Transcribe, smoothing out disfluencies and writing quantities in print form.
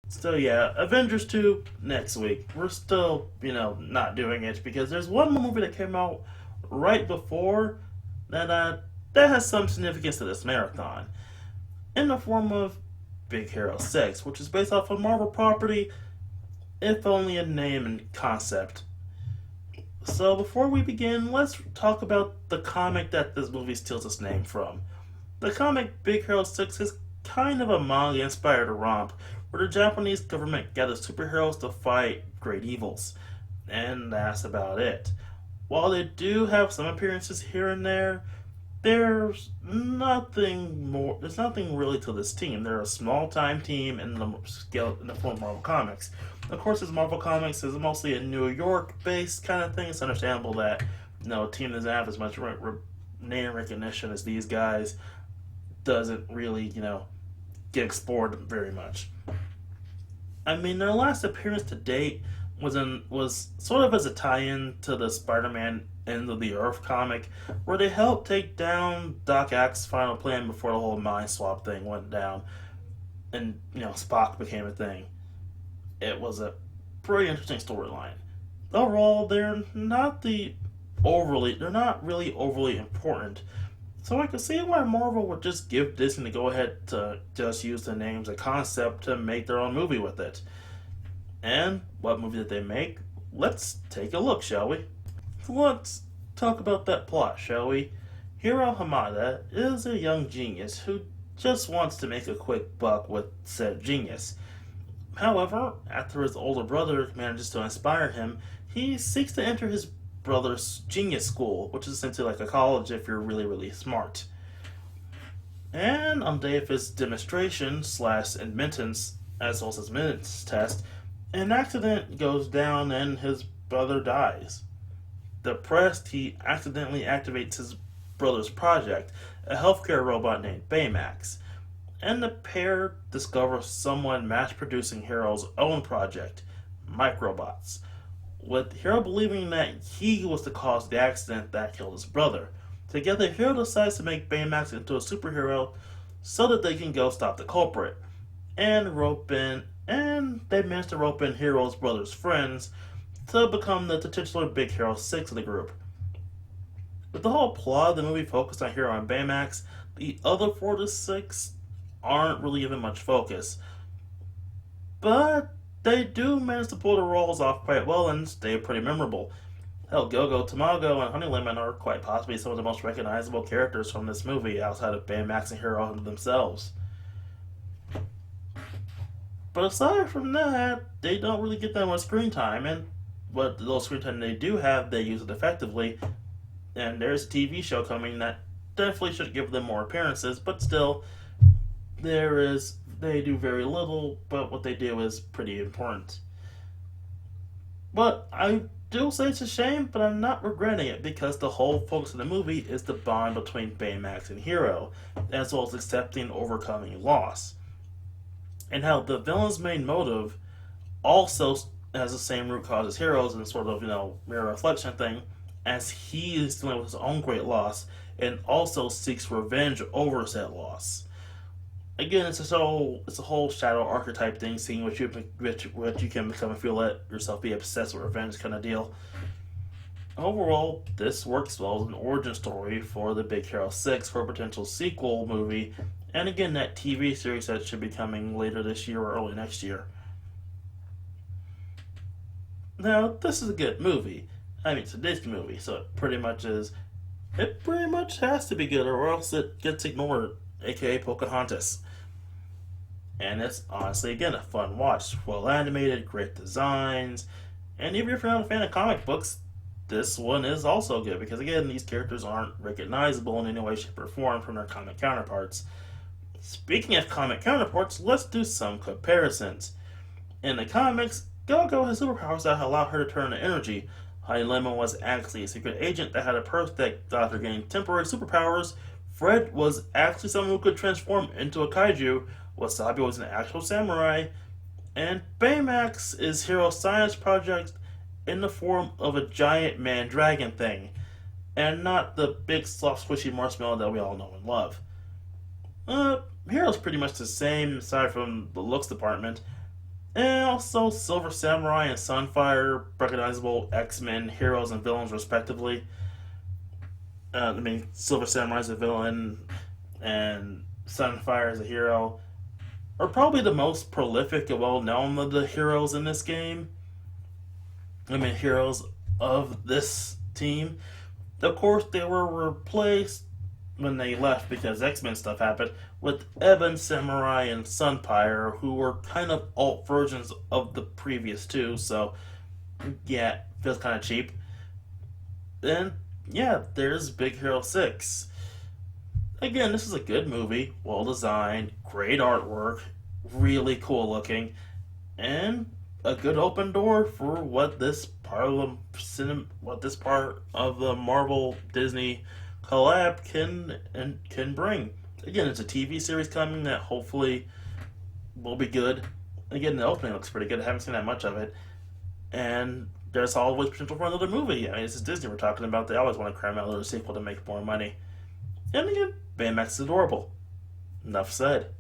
So yeah, Avengers 2 next week. We're still, not doing it because there's one more movie that came out right before that has some significance to this marathon in the form of Big Hero 6, which is based off a Marvel property, if only in name and concept. So before we begin, let's talk about the comic that this movie steals its name from. The comic Big Hero 6 is kind of a manga inspired romp where the Japanese government gathers superheroes to fight great evils. And that's about it. While they do have some appearances here and there, there's nothing really to this team. They're a small time team in the form of Marvel Comics. Of course, as Marvel Comics is mostly a New York based kind of thing, it's understandable that a team doesn't have as much name recognition as these guys doesn't really get explored very much. I mean, their last appearance to date was sort of as a tie-in to the Spider-Man End of the Earth comic, where they helped take down Doc Ock's final plan before the whole mind swap thing went down, and Spock became a thing. It was a pretty interesting storyline. Overall, they're not really overly important. So I can see why Marvel would just give Disney to go ahead to just use the names and concept to make their own movie with it. And what movie did they make? Let's take a look, shall we? So let's talk about that plot, shall we? Hiro Hamada is a young genius who just wants to make a quick buck with said genius. However, after his older brother manages to inspire him, he seeks to enter his brother's genius school, which is essentially like a college if you're really, really smart. And on the day of his demonstration slash admittance, as well as his admittance test, an accident goes down and his brother dies. Depressed, he accidentally activates his brother's project, a healthcare robot named Baymax, and the pair discover someone mass producing Hero's own project, Microbots, with Hero believing that he was the cause of the accident that killed his brother. Together, Hero decides to make Baymax into a superhero so that they can go stop the culprit, and they manage to rope in Hero's brother's friends to become the titular Big Hero 6 of the group. With the whole plot of the movie focused on Hero and Baymax, the other 4 to 6 aren't really given much focus. But they do manage to pull the roles off quite well and stay pretty memorable. Hell, Gogo, Tamago, and Honey Lemon are quite possibly some of the most recognizable characters from this movie outside of Baymax and Hero themselves. But aside from that, they don't really get that much screen time, and what little screen time they do have, they use it effectively. And there's a TV show coming that definitely should give them more appearances, but still, they do very little, but what they do is pretty important. But I do say it's a shame, but I'm not regretting it because the whole focus of the movie is the bond between Baymax and Hero, as well as accepting and overcoming loss. And how the villain's main motive also has the same root cause as Hero's and sort of, mirror reflection thing, as he is dealing with his own great loss and also seeks revenge over said loss. Again, it's a whole shadow archetype thing, seeing what you can become if you let yourself be obsessed with revenge kind of deal. Overall, this works well as an origin story for the Big Hero 6 for a potential sequel movie, and again, that TV series that should be coming later this year or early next year. Now, this is a good movie. I mean, it's a Disney movie, so it pretty much has to be good, or else it gets ignored, aka Pocahontas. And it's honestly, again, a fun watch. Well animated, great designs, and even if you're not a fan of comic books, this one is also good because, again, these characters aren't recognizable in any way, shape, or form from their comic counterparts. Speaking of comic counterparts, let's do some comparisons. In the comics, Go-Go has superpowers that allow her to turn to energy. Honey Lemon was actually a secret agent that had a purse that got her getting temporary superpowers. Fred was actually someone who could transform into a kaiju. Wasabi was an actual samurai. And Baymax is Hero's science project in the form of a giant man dragon thing, and not the big soft squishy marshmallow that we all know and love. Hero's pretty much the same aside from the looks department. And also Silver Samurai and Sunfire, recognizable X-Men heroes and villains respectively. Silver Samurai is a villain and Sunfire is a hero, are probably the most prolific and well known of the heroes in this game. Heroes of this team. Of course, they were replaced when they left because X-Men stuff happened with Ebon, Samurai, and Sunfire, who were kind of alt versions of the previous two. So, yeah, feels kind of cheap. And yeah, there's Big Hero 6. Again, this is a good movie, well designed, great artwork, really cool looking, and a good open door for what this part of the Marvel Disney collab can bring. Again, it's a TV series coming that hopefully will be good. Again, the opening looks pretty good. I haven't seen that much of it, and there's always potential for another movie. This is Disney we're talking about. They always want to cram out a little sequel to make more money. And again, Baymax is adorable. Enough said.